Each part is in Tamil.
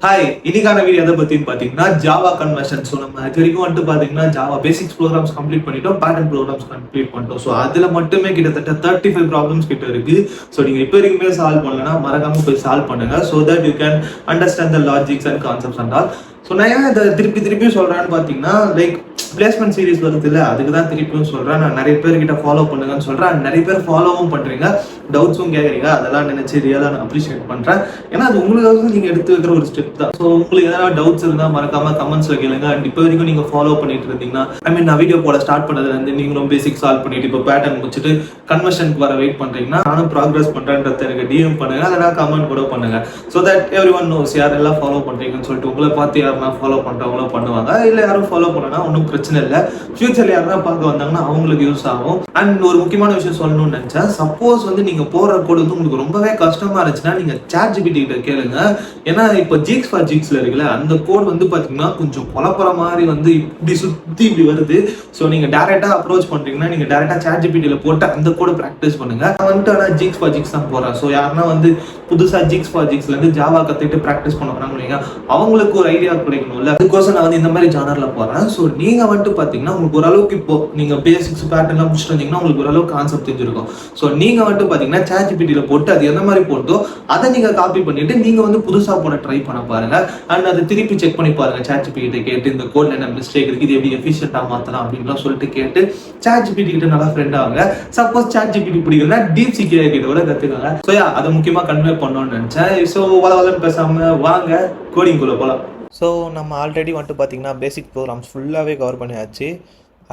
ஹாய், இன்னைக்கான வீடியோ எதை பத்தின்னு பாத்தீங்கன்னா ஜாவா கன்வர்ஷன். ஸோ நம்ம இது வரைக்கும் பாத்தீங்கன்னா ஜாவா பேசிக்ஸ் ப்ரோக்ராம்ஸ் கம்ப்ளீட் பண்ணிட்டோம், பேட்டர்ன் ப்ரோக்ராம்ஸ் கம்ப்ளீட் பண்ணிட்டோம். ஸோ அதுல மட்டுமே கிட்டத்தட்ட 35 ப்ராப்ளம்ஸ் கிட்ட இருக்கு. ஸோ நீங்க இப்போ வரைக்குமே சால்வ் பண்ணலன்னா மறக்காம போய் சால்வ் பண்ணுங்க. So that you can understand the logics and concepts and all. So நான் ஏன் இதை திருப்பி திருப்பி சொல்றேன்னு பாத்தீங்கன்னா லைக் பிளேஸ்மெண்ட் சீரிஸ் வருது இல்லை, அதுக்கு தான் திருப்பியும் சொல்றேன். நான் நிறைய பேர்கிட்ட ஃபாலோ பண்ணுங்கன்னு சொல்றேன். நிறைய பேர் ஃபாலோவும் பண்றீங்க, டவுட்ஸும் கேட்குறீங்க. அதெல்லாம் நினைச்சு ரியலாக நான் அப்ரிஷியேட் பண்றேன். ஏன்னா அது உங்களுக்காக நீங்க எடுத்து வைக்கிற ஒரு ஸ்டெப் தான். ஸோ உங்களுக்கு ஏதாவது டவுட்ஸ் இருந்தால் மறக்காம கமெண்ட்ஸ்ல கேளுங்க. அண்ட் இப்போ வரைக்கும் நீங்க ஃபாலோ பண்ணிட்டு இருந்தீங்கன்னா, நான் வீடியோ போட ஸ்டார்ட் பண்ணதுல இருந்து நீங்களும் பேசிக் சால்வ் பண்ணிட்டு இப்போ பேட்டர்ன் முடிச்சுட்டு கன்வர்ஷனுக்கு வர வெயிட் பண்றீங்கன்னா, நானும் ப்ராக்ரஸ் பண்றேன்றத எனக்கு டிஎம் பண்ணுங்க, அதெல்லாம் கமெண்ட் கூட பண்ணுங்க. So that every one knows யாரெல்லாம் ஃபாலோ பண்றீங்கன்னு சொல்லிட்டு. உங்களை பார்த்து யாருன்னா ஃபாலோ பண்றவங்களும் பண்ணுவாங்க, இல்லை யாரும் ஃபாலோ பண்ணனா ஒன்றும் பிரச்சனை இல்லை. ஃபியூச்சர்ல யாருன்னா பார்க்க வந்தாங்கன்னா அவங்களுக்கு யூஸ் ஆகும். அண்ட் ஒரு முக்கியமான விஷயம் சொல்லணும்னு நினைச்சேன். சப்போஸ் நீங்க போற கோடு உங்களுக்கு ரொம்பவே கஷ்டமா இருந்துச்சுன்னா நீங்க ChatGPT கிட்ட கேளுங்க. ஏன்னா இப்போ ஜிக்ஸ் ஃபார் ஜிக்ஸ்ல இருக்குல்ல, அந்த கோட் பாத்தீங்கன்னா கொஞ்சம் குழப்பற மாதிரி இப்படி சுத்தி இப்படி வருது. ஸோ நீங்க டேரக்டா அப்ரோச் பண்றீங்கன்னா நீங்க டேரக்டா ChatGPT போட்டு அந்த கோட ப்ராக்டிஸ் பண்ணுங்க. நான் ஆனா ஜிக்ஸ் ஃபார் ஜிக்ஸ் தான் போறேன். ஸோ யாருன்னா புதுசா ஜிக்ஸ் ஃபார் ஜிக்ஸ்ல இருந்து ஜாவா கத்துட்டு ப்ராக்டிஸ் பண்ண போறாங்க, அவங்களுக்கு ஒரு ஐடியா கிடைக்கணும்ல, அதுக்கோசம் நான் இந்த மாதிரி ஜானர்ல போறேன். ஸோ நீங்க பாத்தீங்கன்னா உங்களுக்கு ஓரளவுக்கு இப்போ நீங்க பேசிக்ஸ் பேட்டர்ன்லாம் முடிச்சுட்டு வந்தீங்கன்னா உங்களுக்கு ஓரளவுக்கு கான்செப்ட் தெரிஞ்சிருக்கும். ஸோ நீங்க பாத்தீங்கன்னா ChatGPT போட்டு அது எந்த மாதிரி போட்டோ அதை நீங்க காப்பி பண்ணிட்டு நீங்க புதுசா போட ட்ரை பண்ண பாருங்க. அண்ட் அதை திருப்பி செக் பண்ணி பாருங்க. ChatGPT கிட்ட கேட்டு இந்த கோட்ல என்ன மிஸ்டேக் இருக்கு, இது எப்படி எஃபிஷியன்டா மாத்தலாம் அப்படின்லாம் சொல்லிட்டு கேட்டு ChatGPT கிட்ட நல்லா ஃப்ரெண்ட் ஆகுங்க. சப்போஸ் ChatGPT பிடிக்கலன்னா DeepSeek கிட்ட கூட கத்துக்காங்க. ஸோ அதை முக்கியமா கன்வே பண்ணணும்னு நினைச்சேன். ஸோ வளவலன்னு பேசாம வாங்க கோடிங் குள்ள போலாம். ஸோ நம்ம ஆல்ரெடி பார்த்தீங்கன்னா பேசிக் ப்ரோக்ராம்ஸ் ஃபுல்லாகவே கவர் பண்ணியாச்சு.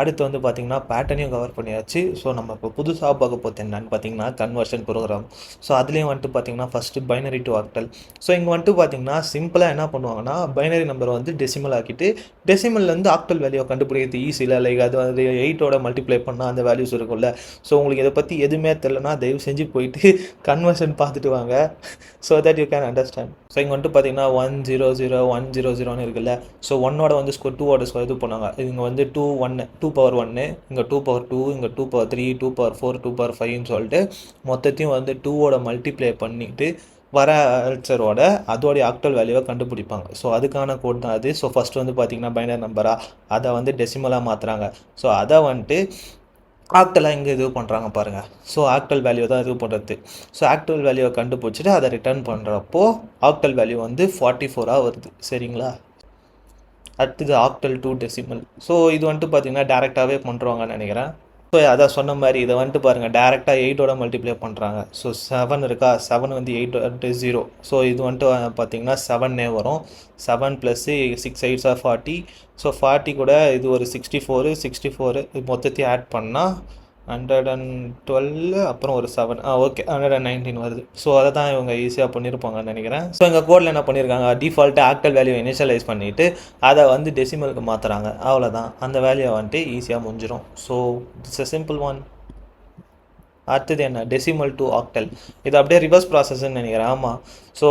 அடுத்து பார்த்தீங்கன்னா பேட்டர்னையும் கவர் பண்ணியாச்சு. ஸோ நம்ம இப்போ புதுசாக பார்க்க போகிறது என்னன்னு பார்த்தீங்கன்னா கன்வர்ஷன் ப்ரோக்ராம். ஸோ அதுலேயும் பார்த்தீங்கன்னா first binary to octal. So இங்கே பார்த்தீங்கன்னா சிம்பிளாக என்ன பண்ணுவாங்கன்னா பைனரி நம்பர் டெசிமல் ஆக்கிட்டு டெசிமல்லேருந்து ஆக்டல் வேல்யூவை கண்டுபிடிக்கிறது ஈஸியில். லைக் அது 8ஓட மல்டிப்ளை பண்ணால் அந்த வேல்யூஸ் இருக்கும்ல. ஸோ உங்களுக்கு இதை பற்றி எதுவுமே தெரியலனா தயவு செஞ்சு போயிட்டு கன்வர்ஷன் பார்த்துட்டு வாங்க. So that you can understand. So இங்கே பார்த்தீங்கன்னா 100 100 இருக்குல்ல. ஸோ 1ஓட ஸ்கொயர் 2ஓட ஸ்கொயர் இது பண்ணாங்க. இங்கே 2 1 2 பவர் 1, இங்கே 2 பவர் 2, இங்கே 2 பவர் 3, 2 பவர் 4, 2 பவர் 5ன்னு சொல்லிட்டு மொத்தத்தையும் 2ஓட மல்டிப்ளை பண்ணிவிட்டு வர ஆன்சரோட அதோடைய ஆக்டல் வேல்யூவை கண்டுபிடிப்பாங்க. ஸோ அதுக்கான கோட் தான் அது. ஸோ ஃபஸ்ட்டு பார்த்தீங்கன்னா பைனரி நம்பராக அதை டெசிமலாக மாற்றுறாங்க. ஸோ அதை ஆக்டலாக இங்கே இது பண்ணுறாங்க பாருங்கள். ஸோ ஆக்டல் வேல்யூ தான் இது பண்ணுறது. ஸோ ஆக்டல் வேல்யூவை கண்டுபிடிச்சிட்டு அதை ரிட்டர்ன் பண்ணுறப்போ ஆக்டல் வேல்யூ 44 வருது. சரிங்களா? அடுத்தது ஆக்டல் 2 டெசிமல். ஸோ இது பார்த்தீங்கன்னா டேரெக்டாகவே பண்ணுறாங்கன்னு நினைக்கிறேன். ஸோ அதான் சொன்ன மாதிரி இதை பாருங்கள் டேரெக்டாக 8ஓட மல்டிப்ளை பண்ணுறாங்க. ஸோ 7 இருக்கா, 7 8 0. ஸோ இது பார்த்தீங்கன்னா 7 வரும். 7 + 6 8 40. ஸோ 40 கூட இது ஒரு 64 மொத்தத்தையும் ஆட் பண்ணால் 112, அப்புறம் ஒரு 7, ஓகே 119 வருது. ஸோ அதை தான் இவங்க ஈஸியாக பண்ணியிருப்பாங்கன்னு நினைக்கிறேன். ஸோ எங்கள் கோடில் என்ன பண்ணியிருக்காங்க, டிஃபால்ட்டாக ஆக்டல் வேல்யூ இனிஷியலைஸ் பண்ணிவிட்டு அதை டெசிமலுக்கு மாற்றுறாங்க. அவ்வளோதான், அந்த வேல்யூவை ஈஸியாக முடிஞ்சிடும். So it's a simple one. அடுத்தது என்ன, டெசிமல் டு ஆக்டல். இது அப்படியே ரிவர்ஸ் ப்ராசஸ்ன்னு நினைக்கிறேன். ஆமாம். ஸோ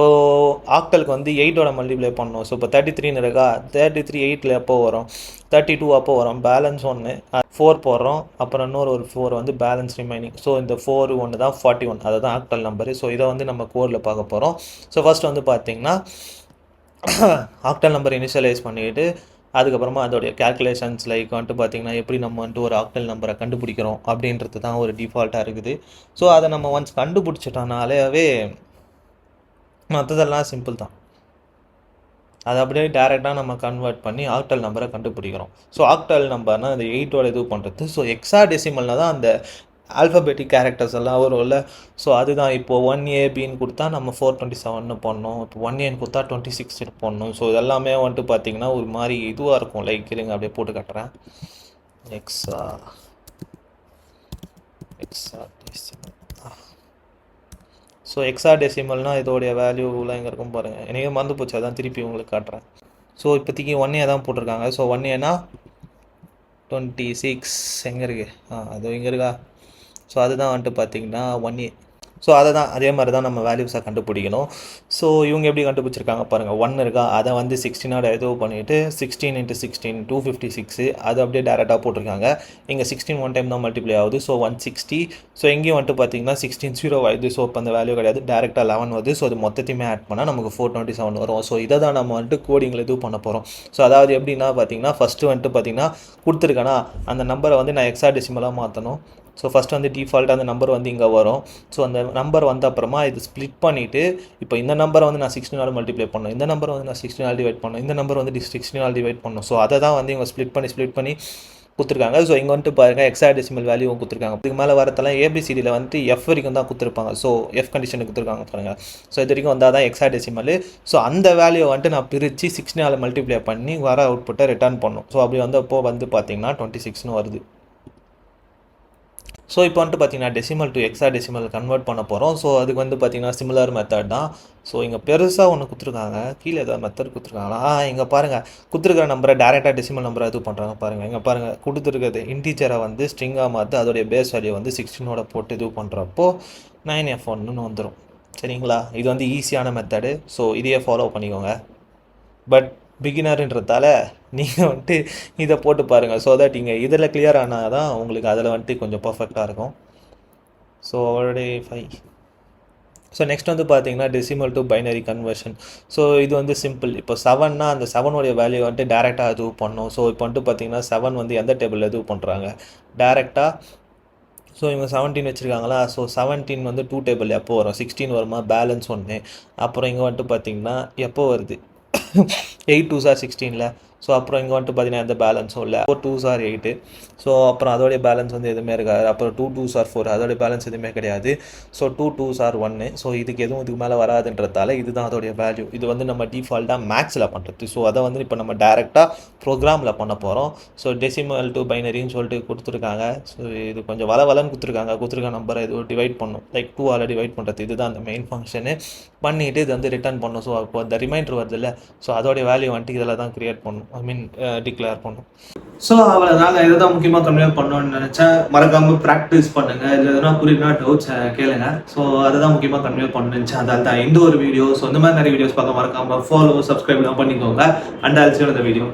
ஆக்டலுக்கு 8ஓட மல்டிப்ளை பண்ணணும். ஸோ இப்போ 33 இருக்கா, 33 8ல் எப்போ வரும், 32 அப்போ வரும். பேலன்ஸ் 1 4 போடுறோம், அப்புறம் இன்னொரு ஒரு 4 பேலன்ஸ் ரிமைனிங். ஸோ இந்த 4 1 தான் 41, அதை தான் ஆக்டல் நம்பரு. ஸோ இதை நம்ம கோடில் பார்க்க போகிறோம். ஸோ ஃபஸ்ட் பார்த்தீங்கன்னா ஆக்டல் நம்பர் இனிஷியலைஸ் பண்ணிவிட்டு அதுக்கப்புறமா அதோடைய கேல்குலேஷன்ஸ் லைக் பார்த்தீங்கன்னா எப்படி நம்ம ஒரு ஆக்டல் நம்பரை கண்டுபிடிக்கிறோம் அப்படின்றது தான் ஒரு டிஃபால்ட்டாக இருக்குது. ஸோ அதை நம்ம ஒன்ஸ் கண்டுபிடிச்சிட்டோனாலே மற்றதெல்லாம் சிம்பிள் தான். அதை அப்படியே டேரெக்டாக நம்ம கன்வெர்ட் பண்ணி ஆக்டல் நம்பரை கண்டுபிடிக்கிறோம். ஸோ ஆக்டல் நம்பர்னால் அந்த 8ஓட இது பண்ணுறது. ஸோ எக்ஸா டெசிமல்னால் தான் அந்த ஆல்ஃபபெட்டிக் கேரக்டர்ஸ் எல்லாம் வரும்ல. ஸோ அதுதான் இப்போது 1ABன்னு கொடுத்தா நம்ம 427 போடணும். இப்போ 1Aன்னு கொடுத்தா 26 போடணும். ஸோ இதெல்லாமே பார்த்தீங்கன்னா ஒரு மாதிரி இதுவாக இருக்கும். லைக் இருங்க அப்படியே போட்டு காட்டுறேன். எக்ஸா டெசிமல். ஸோ எக்ஸா டெசிமல்னால் இதோடைய வேல்யூலாம் எங்கே இருக்கும் பாருங்கள். எனக்கு மறந்து போச்சு, அதான் திருப்பி உங்களுக்கு காட்டுறேன். ஸோ இப்போதைக்கு 1A தான் போட்டிருக்காங்க. ஸோ 1Aனா 26 எங்கே இருக்குது, அது இங்கே இருக்கா. ஸோ அதுதான் பார்த்தீங்கன்னா 1A. ஸோ அதை தான் அதே மாதிரி தான் நம்ம வேல்யூஸை கண்டுபிடிக்கணும். ஸோ இவங்க எப்படி கண்டுபிடிச்சிருக்காங்க பாருங்கள், 1 இருக்கா, அதை வந்து 16 ஏதோ பண்ணிவிட்டு 16 × 16 256 அது அப்படியே டேரெக்டாக போட்டிருக்காங்க. இங்கே 16 1 டைம் தான் மல்டிப்ளை ஆகுது, ஸோ 160. ஸோ எங்கேயும் வந்துட்டு பார்த்தீங்கன்னா 16 0 ஆகுது, ஸோ இப்போ அந்த வேல்யூ கிடையாது, டேரெக்டாக 11 வருது. ஸோ அது மொத்தத்தையுமே ஆட் பண்ணால் நமக்கு 427 வரும். ஸோ இதை தான் நம்ம வந்துட்டு கோடிங்கில் இது பண்ண போகிறோம். ஸோ அதாவது எப்படின்னா பார்த்தீங்கன்னா ஃபஸ்ட்டு வந்துட்டு பார்த்தீங்கன்னா கொடுத்துருக்கேன்னா அந்த நம்பரை வந்து நான் ஹெக்ஸாடெசிமலாக மாற்றணும். ஸோ ஃபஸ்ட்டு வந்து டிஃபால்ட்டாக அந்த நம்பர் வந்து இங்கே வரும். ஸோ அந்த நம்பர் வந்த அப்புறமா இது ஸ்ப்ளிட் பண்ணிவிட்டு இப்போ இந்த நம்பரை வந்து நான் 16 மல்டிப்ளை பண்ணணும், இந்த நம்பரை வந்து நான் 16 டிவைட் பண்ணணும், இந்த நம்பர் வந்து 16 டிவைட் பண்ணணும். ஸோ அதை தான் வந்து இவங்க ஸ்ப்ளிட் பண்ணி கொடுத்துருக்காங்க. ஸோ இங்கே வந்துட்டு பாருங்கள் ஹெக்ஸாடெசிமல் வேல்யூவும் கொடுத்துருக்காங்க. இதுக்கு மேலே வரத்தெல்லாம் ஏபிசிடியில் வந்துட்டு எஃப் வரைக்கும் தான் கொடுத்துருப்பாங்க. ஸோ எஃப் கண்டிஷனுக்கு கொடுத்துருக்காங்க பாருங்கள். ஸோ இது வரைக்கும் வந்தால் தான் ஹெக்ஸாடெசிமல். ஸோ அந்த வேல்யூவை வந்துட்டு நான் பிரித்து 16 மல்டிப்ளை பண்ணி வர அவுட்புட்டை ரிட்டர்ன் பண்ணணும். ஸோ அப்படி வந்தப்போ வந்து பார்த்தீங்கன்னா 26 வருது. ஸோ இப்போ வந்துட்டு பார்த்தீங்கன்னா டெசிமல் டு ஹெக்ஸாடெசிமல் கன்வெர்ட் பண்ண போகிறோம். ஸோ அதுக்கு வந்து பார்த்தீங்கன்னா சிமிலர் மெத்தட் தான். ஸோ இங்கே பெருசாக ஒன்று கொடுத்துருக்காங்க, கீழே ஏதாவது மெத்தட் கொடுத்துருக்காங்களா? இங்கே பாருங்கள், கொடுத்துருக்கிற நம்பரை டேரெக்டாக டெசிமல் நம்பரை இது பண்ணுறாங்க பாருங்கள். இங்கே பாருங்கள், கொடுத்துருக்கிறது இன்டீஜரை வந்து ஸ்ட்ரிங்காக மாற்றி அதோடைய பேஸ் வேல்யூ வந்து 16 போட்டு இது பண்ணுறப்போ 9F1 வந்துடும். சரிங்களா? இது வந்து ஈஸியான மெத்தடு. ஸோ இதையே ஃபாலோ பண்ணிக்கோங்க. பட் பிகினருன்றதால நீங்கள் வந்துட்டு இதை போட்டு பாருங்கள். ஸோ தட் இங்கே இதில் கிளியர் ஆனால் தான் உங்களுக்கு அதில் வந்துட்டு கொஞ்சம் பர்ஃபெக்டாக இருக்கும். So already 5. ஸோ நெக்ஸ்ட் வந்து பார்த்தீங்கன்னா decimal to binary conversion. So இது வந்து சிம்பிள். இப்போ 7னா அந்த 7 வேல்யூ வந்துட்டு டேரெக்டாக இது பண்ணணும். ஸோ இப்போ வந்துட்டு பார்த்தீங்கன்னா 7 வந்து எந்த டேபிளில் இது பண்ணுறாங்க டேரெக்டாக. ஸோ இவங்க 17 வச்சுருக்காங்களா? ஸோ 17 வந்து 2 டேபிள் எப்போ வரும்? 16 வருமா? பேலன்ஸ் 1. அப்புறம் இங்கே வந்துட்டு பார்த்தீங்கன்னா எப்போ வருது? 8 2s are 16ல. ஸோ அப்புறம் இங்கே வந்துட்டு பார்த்தீங்கன்னா எந்த பேலன்ஸும் இல்லை. 4 2s are 8. ஸோ அப்புறம் அதோடைய பேலன்ஸ் வந்து எதுவுமே இருக்காது. அப்புறம் 2 2s are 4 அதோடைய பேலன்ஸ் எதுவுமே கிடையாது. So 2 2s are 1. ஸோ இதுக்கு இதுக்கு மேலே வராதுன்றதால இதுதான் அதோடைய வேல்யூ. இது வந்து நம்ம டிஃபால்ட்டாக மேக்ஸில் பண்ணுறது. ஸோ அதை வந்து இப்போ நம்ம டேரெக்டாக ப்ரோக்ராமில் பண்ண போகிறோம். ஸோ டெசிமல் டு பைனரின்னு சொல்லிட்டு கொடுத்துருக்காங்க. ஸோ இது கொஞ்சம் வளன்னு கொடுத்துருக்க நம்பரை இது டிவைட் பண்ணும், லைக் 2 டிவைட் பண்ணுறது. இதுதான் அந்த மெயின் ஃபங்க்ஷனு. பண்ணிவிட்டு இது வந்து ரிட்டர்ன் பண்ணும். ஸோ அப்போ அந்த ரிமைண்டர் வருது இல்லை, ஸோ அதோடைய வேல்யூ வந்துட்டு இதில் தான் க்ரியேட் பண்ணும், டிக்ளேர் பண்ணும். ஸோ அவ்வளோதாங்க, இதை தான் முக்கியமாக கம்மியாக பண்ணணும்னு நினச்சேன். மறக்காமல் ப்ராக்டிஸ் பண்ணுங்கள். இல்லை எதனா புரியுதுனா டவுட்ஸ் கேளுங்க. ஸோ அதை தான் முக்கியமாக கம்மியாக பண்ணணும்னு நினச்சேன். அதால் தான் இந்த ஒரு வீடியோ. ஸோ இந்த மாதிரி நிறைய வீடியோஸ் பார்க்க மறக்காமல் ஃபாலோ சப்ஸ்கிரைப்லாம் பண்ணிக்கோங்க. அண்ட் ஆல்சோ இந்த வீடியோ